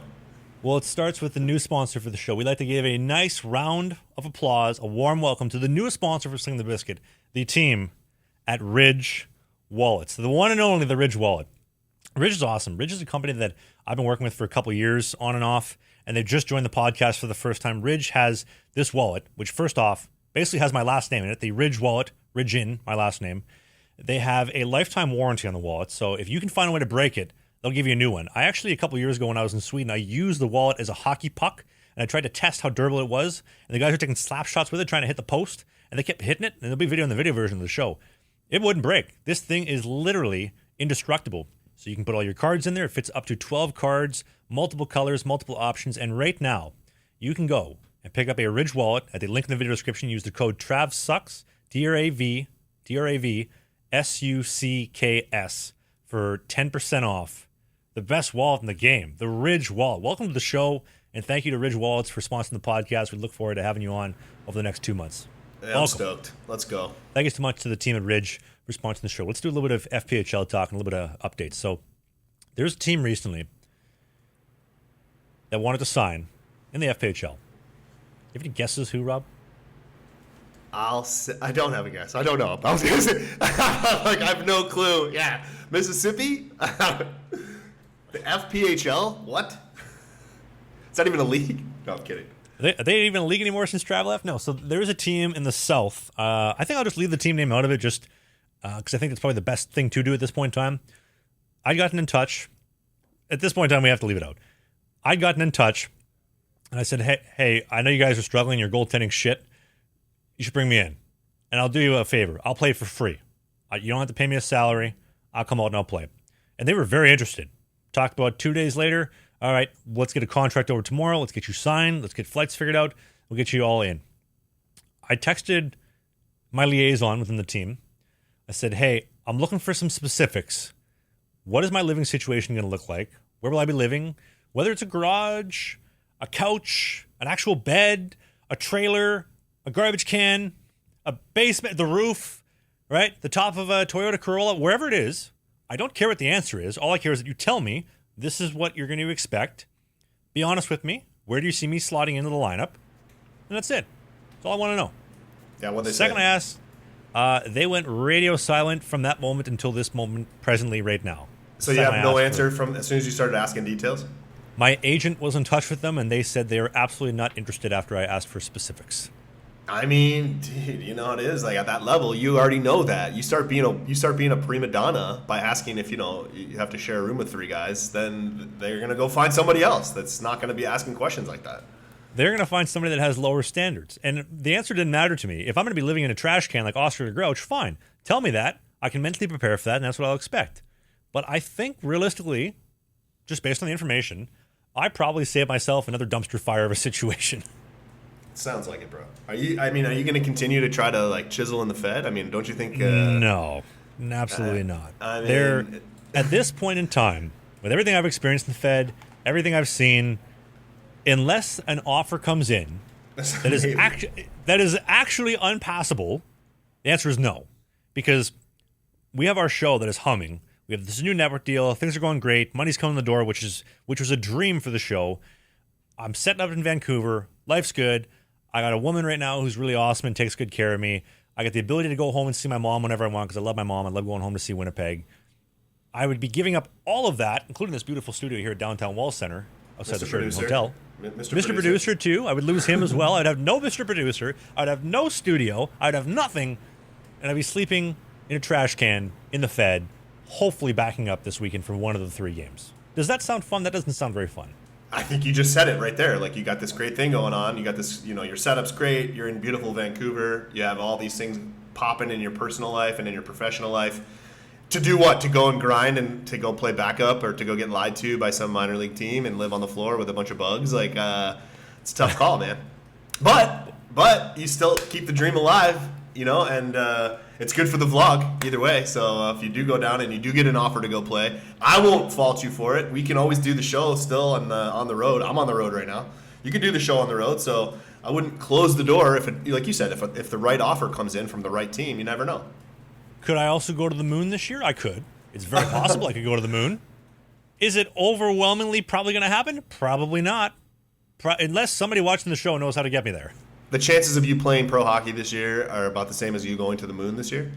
Well, it starts with the new sponsor for the show. We'd like to give a nice round of applause, a warm welcome to the newest sponsor for Slangin The Bizkit, the team at Ridge Wallets, the one and only the Ridge Wallet. Ridge is awesome. Ridge is a company that I've been working with for a couple of years on and off, and they've just joined the podcast for the first time. Ridge has this wallet, which first off basically has my last name in it, the Ridge Wallet, Ridge in, my last name. They have a lifetime warranty on the wallet, so if you can find a way to break it, they'll give you a new one. I actually, a couple of years ago when I was in Sweden, I used the wallet as a hockey puck, and I tried to test how durable it was, and the guys were taking slap shots with it, trying to hit the post, and they kept hitting it, and there'll be video in the video version of the show. It wouldn't break. This thing is literally indestructible. So you can put all your cards in there. It fits up to 12 cards, multiple colors, multiple options, and right now, you can go and pick up a Ridge wallet at the link in the video description. Use the code TRAVSUCKS, TRAVSUCKS, for 10% off. The best wallet in the game, the Ridge Wallet. Welcome to the show, and thank you to Ridge Wallets for sponsoring the podcast. We look forward to having you on over the next 2 months. Yeah, I'm stoked. Let's go. Thank you so much to the team at Ridge for sponsoring the show. Let's do a little bit of FPHL talk and a little bit of updates. So there's a team recently that wanted to sign in the FPHL. You have any guesses who, Rob? I don't have a guess. I don't know. I was gonna say, like, I have no clue. Yeah, Mississippi. The FPHL. What? Is that even a league? No, I'm kidding. Are they even a league anymore since Trav left? No. So there's a team in the South. I think I'll just leave the team name out of it, just because I think that's probably the best thing to do at this point in time. I'd gotten in touch. At this point in time, we have to leave it out. I'd gotten in touch, and I said, hey, I know you guys are struggling. Your goaltending shit. You should bring me in, and I'll do you a favor. I'll play for free. You don't have to pay me a salary. I'll come out and I'll play. And they were very interested. Talked about 2 days later. All right, let's get a contract over tomorrow. Let's get you signed. Let's get flights figured out. We'll get you all in. I texted my liaison within the team. I said, hey, I'm looking for some specifics. What is my living situation going to look like? Where will I be living? Whether it's a garage, a couch, an actual bed, a trailer, a garbage can, a basement, the roof, right? The top of a Toyota Corolla, wherever it is. I don't care what the answer is. All I care is that you tell me this is what you're going to expect. Be honest with me. Where do you see me slotting into the lineup? And that's it. That's all I want to know. Yeah, what they Second say. I asked, they went radio silent from that moment until this moment, presently, right now. So you have no answer from as soon as you started asking details? My agent was in touch with them, and they said they are absolutely not interested after I asked for specifics. I mean, dude, you know how it is. Like, at that level, you already know that. You start being a prima donna by asking if, you know, you have to share a room with 3 guys, then they're going to go find somebody else that's not going to be asking questions like that. They're going to find somebody that has lower standards. And the answer didn't matter to me. If I'm going to be living in a trash can like Oscar the Grouch, fine. Tell me that. I can mentally prepare for that, and that's what I'll expect. But I think, realistically, just based on the information, I probably saved myself another dumpster fire of a situation. Sounds like it, bro. Are you going to continue to try to, like, chisel in the Fed? I mean, don't you think... No, absolutely not. I mean... They're, at this point in time, with everything I've experienced in the Fed, everything I've seen, unless an offer comes in that is actually unpassable, the answer is no. Because we have our show that is humming. We have this new network deal. Things are going great. Money's coming in the door, which was a dream for the show. I'm setting up in Vancouver. Life's good. I got a woman right now who's really awesome and takes good care of me. I get the ability to go home and see my mom whenever I want because I love my mom. I love going home to see Winnipeg. I would be giving up all of that, including this beautiful studio here at downtown Wall Center outside the Shirtless Hotel. Mr. Producer, too. I would lose him as well. I'd have no Mr. Producer. I'd have no studio. I'd have nothing. And I'd be sleeping in a trash can in the Fed, hopefully backing up this weekend for one of the 3 games. Does that sound fun? That doesn't sound very fun. I think you just said it right there. Like, you got this great thing going on. You got this, you know, your setup's great. You're in beautiful Vancouver. You have all these things popping in your personal life and in your professional life. To do what? To go and grind and to go play backup or to go get lied to by some minor league team and live on the floor with a bunch of bugs? Like, it's a tough call, man. But you still keep the dream alive, you know, and it's good for the vlog either way. So if you do go down and you do get an offer to go play, I won't fault you for it. We can always do the show still on the road. I'm on the road right now. You can do the show on the road, so I wouldn't close the door if it, like you said, if the right offer comes in from the right team. You never know. Could I also go to the moon this year? I could. It's very possible I could go to the moon. Is it overwhelmingly probably going to happen? Probably not. Unless somebody watching the show knows how to get me there. The chances of you playing pro hockey this year are about the same as you going to the moon this year?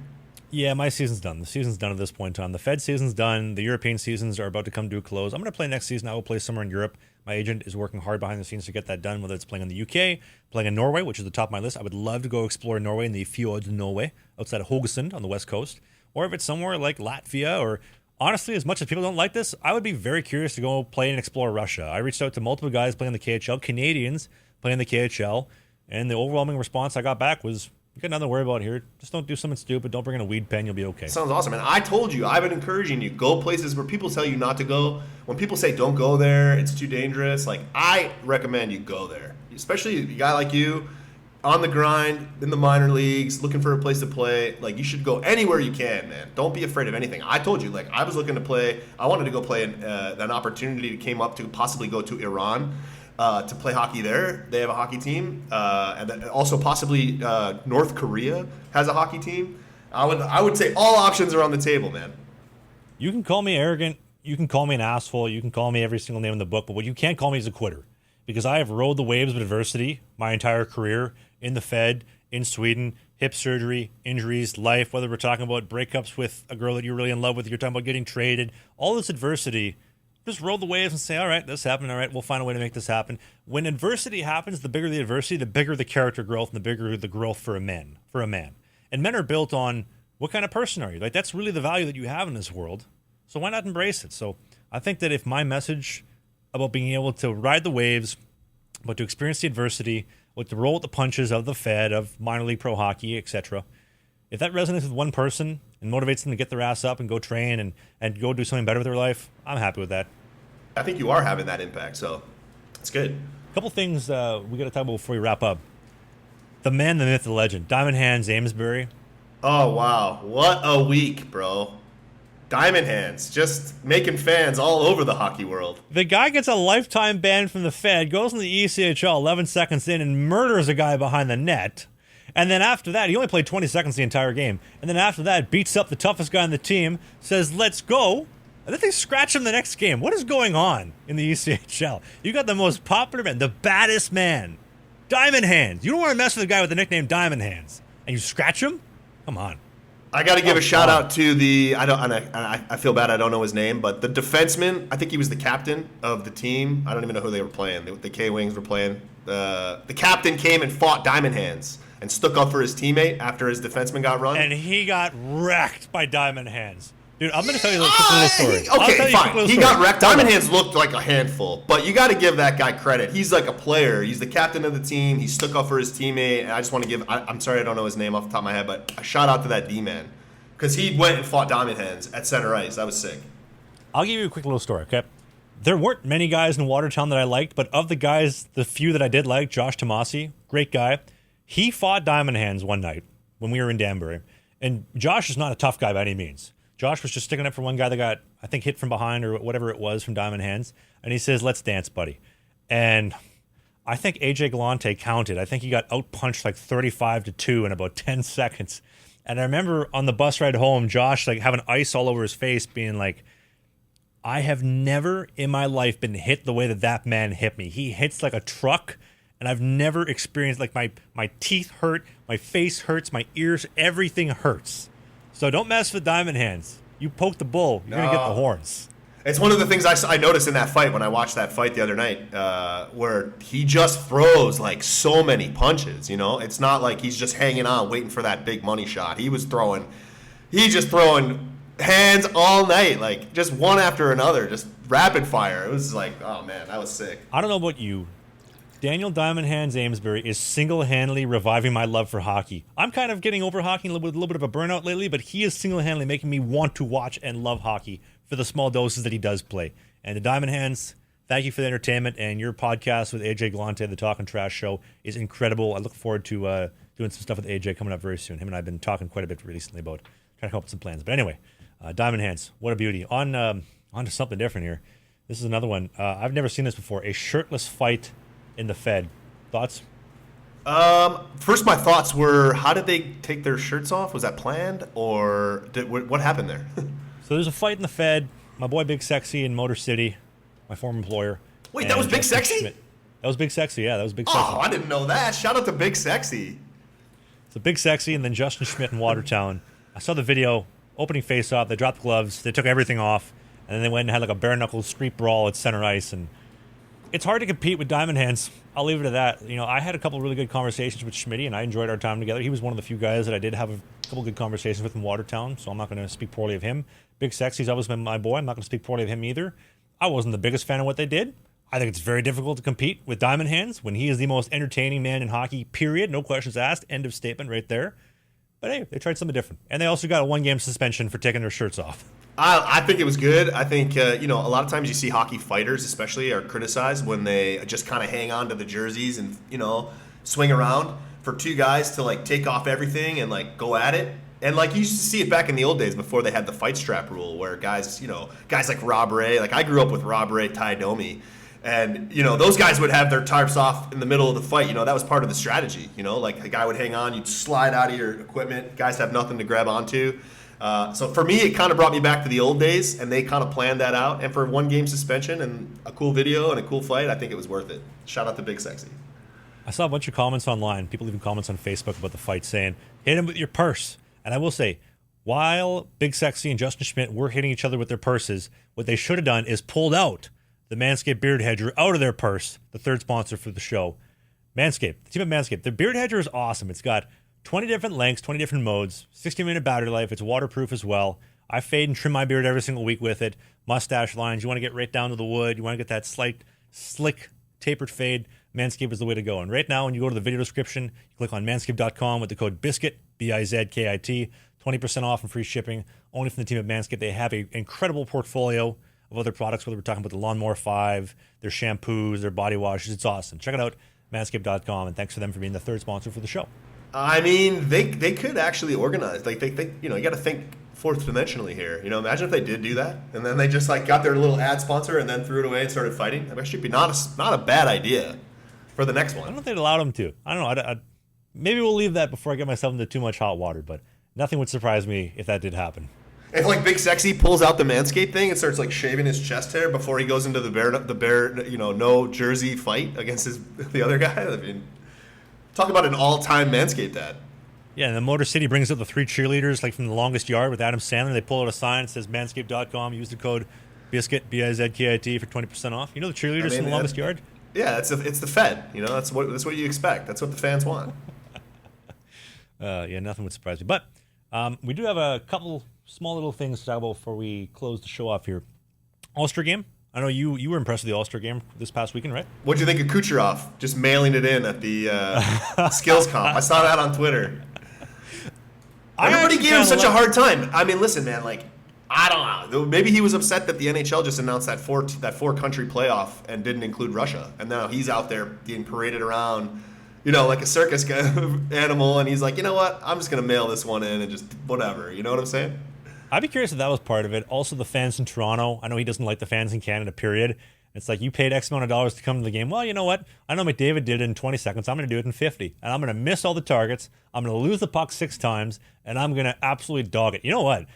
Yeah, my season's done. The season's done at this point in time. The Fed season's done. The European seasons are about to come to a close. I'm going to play next season. I will play somewhere in Europe. My agent is working hard behind the scenes to get that done, whether it's playing in the UK, playing in Norway, which is the top of my list. I would love to go explore Norway in the fjords of Norway, outside of Haugesund on the west coast. Or if it's somewhere like Latvia, or honestly, as much as people don't like this, I would be very curious to go play and explore Russia. I reached out to multiple guys playing the KHL, Canadians playing the KHL, and the overwhelming response I got back was, you got nothing to worry about here. Just don't do something stupid. Don't bring in a weed pen. You'll be okay. Sounds awesome, man. I told you. I've been encouraging you. Go places where people tell you not to go. When people say don't go there, it's too dangerous. Like, I recommend you go there. Especially a guy like you, on the grind, in the minor leagues, looking for a place to play. Like, you should go anywhere you can, man. Don't be afraid of anything. I told you, like, I was looking to play. I wanted to go play, an opportunity came up to possibly go to Iran. To play hockey there. They have a hockey team. And then also possibly North Korea has a hockey team. I would say all options are on the table, man. You can call me arrogant. You can call me an asshole. You can call me every single name in the book. But what you can't call me is a quitter. Because I have rode the waves of adversity my entire career in the Fed, in Sweden, hip surgery, injuries, life, whether we're talking about breakups with a girl that you're really in love with, you're talking about getting traded, all this adversity. Just roll the waves and say, all right, this happened. All right, we'll find a way to make this happen. When adversity happens, the bigger the adversity, the bigger the character growth, and the bigger the growth for a man. And men are built on what kind of person are you? Like, that's really the value that you have in this world. So why not embrace it? So I think that if my message about being able to ride the waves, but to experience the adversity, but to roll with the punches of the Fed, of minor league pro hockey, etc., if that resonates with one person and motivates them to get their ass up and go train and go do something better with their life, I'm happy with that. I think you are having that impact, so it's good. A couple things we got to talk about before we wrap up. The man, the myth, the legend, Diamond Hands Amesbury. Oh, wow. What a week, bro. Diamond Hands, just making fans all over the hockey world. The guy gets a lifetime ban from the Fed, goes in the ECHL 11 seconds in and murders a guy behind the net. And then after that, he only played 20 seconds the entire game. And then after that, beats up the toughest guy on the team, says, let's go. And then they scratch him the next game. What is going on in the ECHL? You got the most popular man, the baddest man, Diamond Hands. You don't want to mess with a guy with the nickname Diamond Hands. And you scratch him? Come on. I got to give a shout out to I feel bad I don't know his name, but the defenseman, I think he was the captain of the team. I don't even know who they were playing. The K-Wings were playing. The captain came and fought Diamond Hands and stuck up for his teammate after his defenseman got run. And he got wrecked by Diamond Hands. Dude, I'm going to tell you a quick little story. Okay, fine. He got wrecked. Diamond Hands looked like a handful, but you got to give that guy credit. He's like a player. He's the captain of the team. He stuck up for his teammate. And I just want to give, I'm sorry I don't know his name off the top of my head, but a shout out to that D-man. Because he went and fought Diamond Hands at center ice. That was sick. I'll give you a quick little story, okay? There weren't many guys in Watertown that I liked, but of the guys, the few that I did like, Josh Tomasi, great guy. He fought Diamond Hands one night when we were in Danbury. And Josh is not a tough guy by any means. Josh was just sticking up for one guy that got, I think, hit from behind or whatever it was from Diamond Hands. And he says, let's dance, buddy. And I think AJ Galante counted. I think he got outpunched like 35-2 in about 10 seconds. And I remember on the bus ride home, Josh like having ice all over his face, being like, I have never in my life been hit the way that man hit me. He hits like a truck, and I've never experienced, like, my teeth hurt, my face hurts, my ears, everything hurts. So don't mess with Diamond Hands. You poke the bull, you're going to get the horns. It's one of the things I noticed in that fight when I watched that fight the other night, where he just throws like so many punches. You know, it's not like he's just hanging on waiting for that big money shot. He's just throwing hands all night, like just one after another, just rapid fire. It was like, oh man, that was sick. I don't know about you. Daniel Diamond Hands Amesbury is single-handedly reviving my love for hockey. I'm kind of getting over hockey with a little bit of a burnout lately, but he is single-handedly making me want to watch and love hockey for the small doses that he does play. And the Diamond Hands, thank you for the entertainment, and your podcast with AJ Galante, the Talking Trash Show, is incredible. I look forward to doing some stuff with AJ coming up very soon. Him and I have been talking quite a bit recently about trying to come up with some plans. But anyway, Diamond Hands, what a beauty. On to something different here. This is another one. I've never seen this before. A shirtless fight in the Fed. Thoughts? First, my thoughts were, how did they take their shirts off? Was that planned, or what happened there? So there's a fight in the Fed. My boy Big Sexy in Motor City, my former employer. Wait, that was Big Sexy? Schmidt. That was Big Sexy, yeah. That was Big Sexy. Oh, I didn't know that. Shout out to Big Sexy. So Big Sexy and then Justin Schmidt in Watertown. I saw the video, opening face-off. They dropped the gloves. They took everything off. And then they went and had like a bare-knuckle street brawl at center ice. And it's hard to compete with Diamond Hands. I'll leave it at that. You know, I had a couple really good conversations with Schmitty, and I enjoyed our time together. He was one of the few guys that I did have a couple good conversations with in Watertown, so I'm not going to speak poorly of him. Big Sexy's always been my boy. I'm not going to speak poorly of him either. I wasn't the biggest fan of what they did. I think it's very difficult to compete with Diamond Hands when he is the most entertaining man in hockey, period. No questions asked. End of statement right there. But hey, they tried something different. And they also got a one-game suspension for taking their shirts off. I think it was good. I think, a lot of times you see hockey fighters especially are criticized when they just kind of hang on to the jerseys and, swing around. For two guys to, like, take off everything and, like, go at it. And, like, you used to see it back in the old days before they had the fight strap rule where guys like Rob Ray. Like, I grew up with Rob Ray, Ty Domi. And, those guys would have their tarps off in the middle of the fight. That was part of the strategy. Like, a guy would hang on, you'd slide out of your equipment. Guys have nothing to grab onto. So for me, it kind of brought me back to the old days, and they kind of planned that out. And for one game suspension and a cool video and a cool fight, I think it was worth it. Shout out to Big Sexy. I saw a bunch of comments online, people leaving comments on Facebook about the fight saying, hit him with your purse. And I will say, while Big Sexy and Justin Schmidt were hitting each other with their purses, what they should have done is pulled out the Manscaped Beard Hedger out of their purse, the third sponsor for the show. Manscaped, the team at Manscaped. The Beard Hedger is awesome. It's got 20 different lengths, 20 different modes, 60-minute battery life. It's waterproof as well. I fade and trim my beard every single week with it. Mustache lines. You want to get right down to the wood. You want to get that slight, slick, tapered fade. Manscaped is the way to go. And right now, when you go to the video description, you click on manscaped.com with the code BIZKIT, BIZKIT, 20% off and free shipping, only from the team at Manscaped. They have an incredible portfolio of other products, whether we're talking about the Lawnmower 5, their shampoos, their body washes. It's awesome. Check it out, manscaped.com, and thanks for them for being the third sponsor for the show. I mean, they could actually organize. Like, they you got to think fourth dimensionally here. Imagine if they did do that, and then they just, like, got their little ad sponsor and then threw it away and started fighting. That actually be not a bad idea for the next one. I don't know if they'd allowed them to. I don't know. Maybe we'll leave that before I get myself into too much hot water, but nothing would surprise me if that did happen. If, like, Big Sexy pulls out the Manscaped thing and starts, like, shaving his chest hair before he goes into the bear no jersey fight against the other guy, I mean, talk about an all-time Manscaped ad. Yeah, and the Motor City brings up the 3 cheerleaders like from the longest yard with Adam Sandler. They pull out a sign that says manscaped.com. Use the code BIZKIT, BIZKIT for 20% off. You know the cheerleaders from the longest yard? Yeah, it's the Fed. You know, that's what you expect. That's what the fans want. Yeah, nothing would surprise me. But we do have a couple small little things to talk about before we close the show off here. All-Star game. I know you were impressed with the All-Star game this past weekend, right? What'd you think of Kucherov just mailing it in at the skills comp? I saw that on Twitter. Everybody gave him such a hard time. I mean, listen, man, like, I don't know. Maybe he was upset that the NHL just announced that four country playoff and didn't include Russia. And now he's out there being paraded around, you know, like a circus animal. And he's like, you know what? I'm just going to mail this one in and just whatever. You know what I'm saying? I'd be curious if that was part of it. Also, the fans in Toronto. I know he doesn't like the fans in Canada, period. It's like, you paid X amount of dollars to come to the game. Well, you know what? I know McDavid did it in 20 seconds. I'm going to do it in 50. And I'm going to miss all the targets. I'm going to lose the puck 6 times. And I'm going to absolutely dog it. You know what?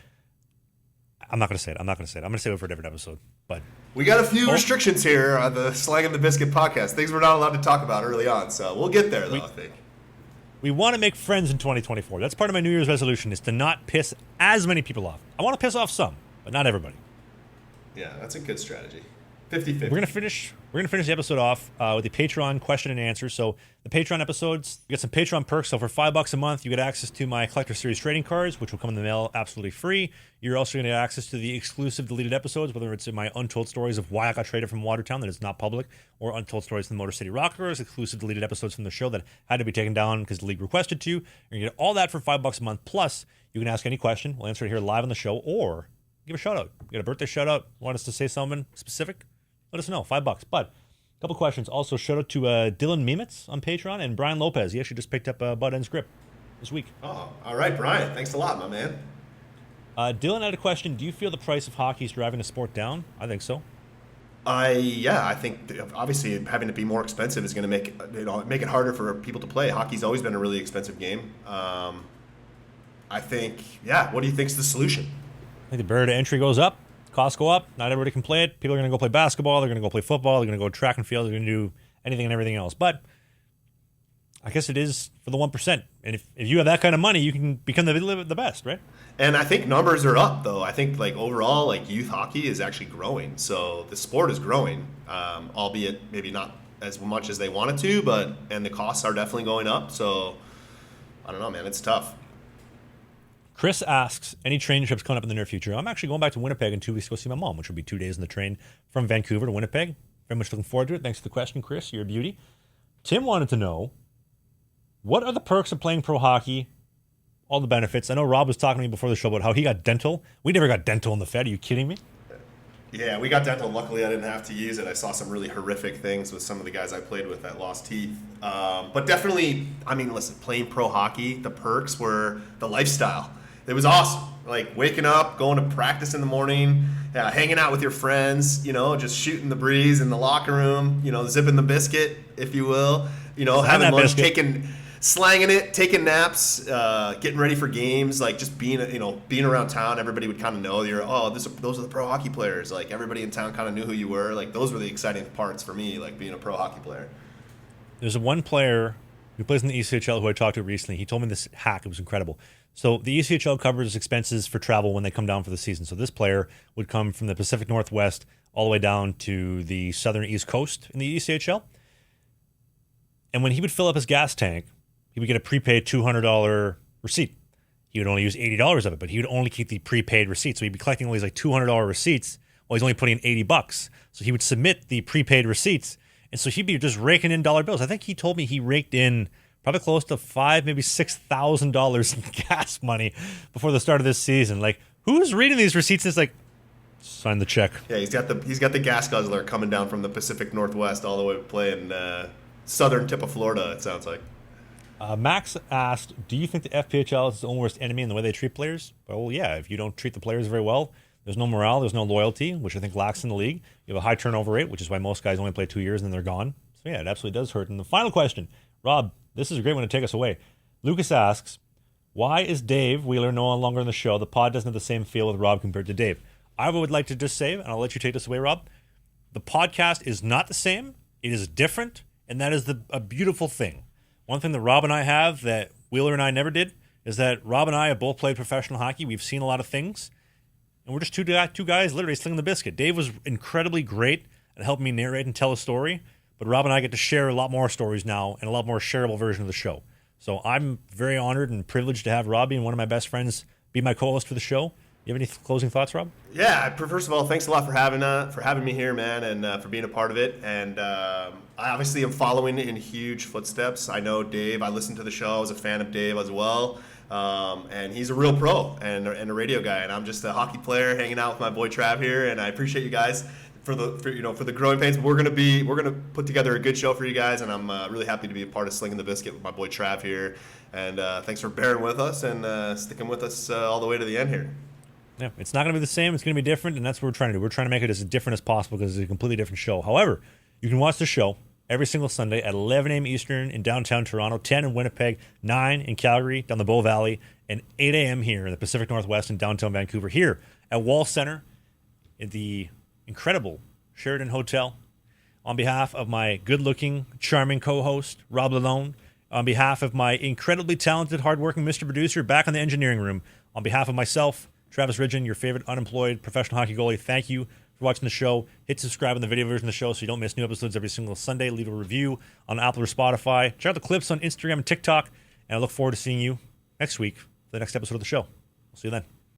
I'm not going to say it. I'm going to save it for a different episode. But we got a few restrictions here on the Slangin The Bizkit podcast. Things we're not allowed to talk about early on. So we'll get there, though, I think. We want to make friends in 2024. That's part of my New Year's resolution, is to not piss as many people off. I want to piss off some, but not everybody. Yeah, that's a good strategy. 50-50. We're gonna finish the episode off with the Patreon question and answer. So the Patreon episodes, you get some Patreon perks. So for $5 a month, you get access to my Collector Series trading cards, which will come in the mail absolutely free. You're also going to get access to the exclusive deleted episodes, whether it's in my Untold Stories of why I got traded from Watertown that is not public, or Untold Stories from the Motor City Rockers, exclusive deleted episodes from the show that had to be taken down because the league requested to. You're going to get all that for $5 a month. Plus, you can ask any question. We'll answer it here live on the show, or give a shout out. You got a birthday shout out? Want us to say something specific? Let us know. $5. But a couple questions. Also, shout out to Dylan Mimitz on Patreon and Brian Lopez. He actually just picked up a butt end script this week. Oh, all right, Brian. Thanks a lot, my man. Dylan had a question. Do you feel the price of hockey is driving the sport down? I think so. I think obviously having to be more expensive is going to make it harder for people to play. Hockey's always been a really expensive game. I think, what do you think's the solution? I think the barrier to entry goes up. Costs go up. Not everybody can play it. People are going to go play basketball. They're going to go play football. They're going to go track and field. They're going to do anything and everything else. But I guess it is for the 1%. And if you have that kind of money, you can become the best, right? And I think numbers are up, though. I think like overall, like youth hockey is actually growing. So the sport is growing, albeit maybe not as much as they wanted to, and the costs are definitely going up. So I don't know, man. It's tough. Chris asks, any train trips coming up in the near future? I'm actually going back to Winnipeg in 2 weeks to go see my mom, which will be 2 days in the train from Vancouver to Winnipeg. Very much looking forward to it. Thanks for the question, Chris. You're a beauty. Tim wanted to know, what are the perks of playing pro hockey? All the benefits. I know Rob was talking to me before the show about how he got dental. We never got dental in the Fed. Are you kidding me? Yeah, we got dental. Luckily, I didn't have to use it. I saw some really horrific things with some of the guys I played with that lost teeth. But definitely, I mean, listen, playing pro hockey, the perks were the lifestyle. It was awesome. Like waking up, going to practice in the morning, hanging out with your friends, just shooting the breeze in the locker room, zipping the biscuit, if you will, having lunch, slanging it, taking naps, getting ready for games, like just being around town. Everybody would kind of know those are the pro hockey players. Like everybody in town kind of knew who you were. Like those were the exciting parts for me, like being a pro hockey player. There's one player who plays in the ECHL who I talked to recently. He told me this hack. It was incredible. So the ECHL covers expenses for travel when they come down for the season. So this player would come from the Pacific Northwest all the way down to the southern East Coast in the ECHL. And when he would fill up his gas tank, he would get a prepaid $200 receipt. He would only use $80 of it, but he would only keep the prepaid receipt. So he'd be collecting all these like $200 receipts while he's only putting in $80. So he would submit the prepaid receipts. And so he'd be just raking in dollar bills. I think he told me he raked in probably close to $5,000, maybe $6,000 in gas money before the start of this season. Like, who's reading these receipts and is like, sign the check? Yeah, he's got the gas guzzler coming down from the Pacific Northwest all the way to play in southern tip of Florida, it sounds like. Max asked, do you think the FPHL is its own worst enemy in the way they treat players? Well, yeah, if you don't treat the players very well, there's no morale, there's no loyalty, which I think lacks in the league. You have a high turnover rate, which is why most guys only play 2 years and then they're gone. So yeah, it absolutely does hurt. And the final question, Rob, this is a great one to take us away. Lucas asks, why is Dave Wheeler no longer on the show? The pod doesn't have the same feel with Rob compared to Dave. I would like to just say, and I'll let you take this away, Rob, the podcast is not the same. It is different, and that is a beautiful thing. One thing that Rob and I have that Wheeler and I never did is that Rob and I have both played professional hockey. We've seen a lot of things, and we're just two guys literally slinging the biscuit. Dave was incredibly great at helping me narrate and tell a story, but Rob and I get to share a lot more stories now and a lot more shareable version of the show. So I'm very honored and privileged to have Robbie and one of my best friends be my co-host for the show. You have any closing thoughts, Rob? Yeah, first of all, thanks a lot for having me here, man, and for being a part of it. And I obviously am following in huge footsteps. I know Dave. I listened to the show. I was a fan of Dave as well. And he's a real pro and a radio guy. And I'm just a hockey player hanging out with my boy Trav here. And I appreciate you guys for the growing pains. We're gonna put together a good show for you guys. And I'm really happy to be a part of Slangin The Bizkit with my boy Trav here. And thanks for bearing with us and sticking with us all the way to the end here. Yeah, it's not going to be the same. It's going to be different, and that's what we're trying to do. We're trying to make it as different as possible because it's a completely different show. However, you can watch the show every single Sunday at 11 a.m. Eastern in downtown Toronto, 10 in Winnipeg, 9 in Calgary, down the Bow Valley, and 8 a.m. here in the Pacific Northwest in downtown Vancouver, here at Wall Center at the incredible Sheraton Hotel. On behalf of my good-looking, charming co-host, Rob Lalonde, on behalf of my incredibly talented, hardworking Mr. Producer back in the engineering room, on behalf of myself, Travis Ridgen, your favorite unemployed professional hockey goalie, thank you for watching the show. Hit subscribe on the video version of the show so you don't miss new episodes every single Sunday. Leave a review on Apple or Spotify. Check out the clips on Instagram and TikTok. And I look forward to seeing you next week for the next episode of the show. We'll see you then.